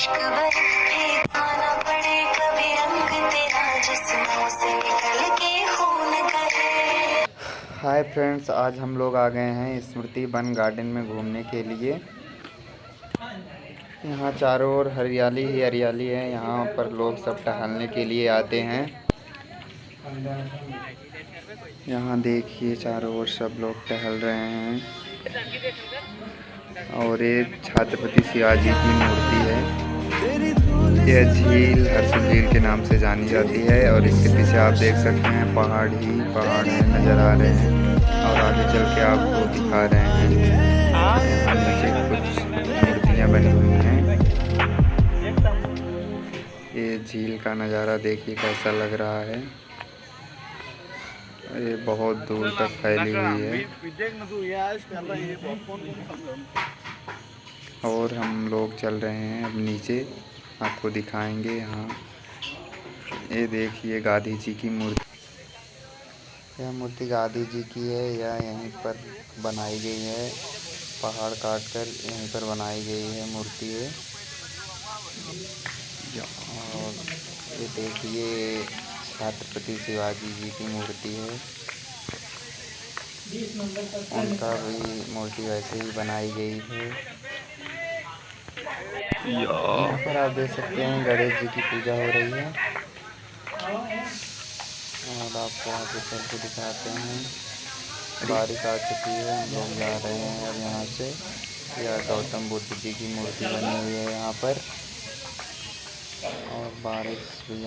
इश्क बरसाना पड़े कभी रंग तेरा जिस्मों से निकल के खून करे। हाय फ्रेंड्स, आज हम लोग आ गए हैं स्मृति वन गार्डन में घूमने के लिए। यहाँ चारों ओर हरियाली ही हरियाली है। यहाँ पर लोग सब टहलने के लिए आते हैं। यहाँ देखिए चारों ओर सब लोग टहल रहे हैं और एक छत्रपति शिवाजी की मूर्ति है। यह झील हर्षिल झील के नाम से जानी जाती है और इसके पीछे आप देख सकते हैं पहाड़ ही पहाड़ नज़र आ रहे हैं और आगे चल के आपको दिखा रहे हैं। यहाँ नीचे कुछ मूर्तियाँ बनी हुई हैं। ये झील का नज़ारा देखिए कैसा लग रहा है। ये बहुत दूर तक फैली हुई है और हम लोग चल रहे हैं अब नीचे, आपको दिखाएंगे। यहाँ ये देखिए गांधी जी की मूर्ति। यह मूर्ति गांधी जी की है। यह यहीं पर बनाई गई है, पहाड़ काट कर यहीं पर बनाई गई है मूर्ति है। और ये देखिए छत्रपति शिवाजी जी की मूर्ति है। उनका भी मूर्ति वैसे ही बनाई गई है। यहाँ पर आप देख सकते हैं गणेश जी की पूजा हो रही है और आपको आगे चल के दिखाते हैं। बारिश आ चुकी है, हम लोग जा रहे हैं अब यहाँ से। यह गौतम बुद्ध जी की मूर्ति बनी हुई है यहाँ पर और बारिश भी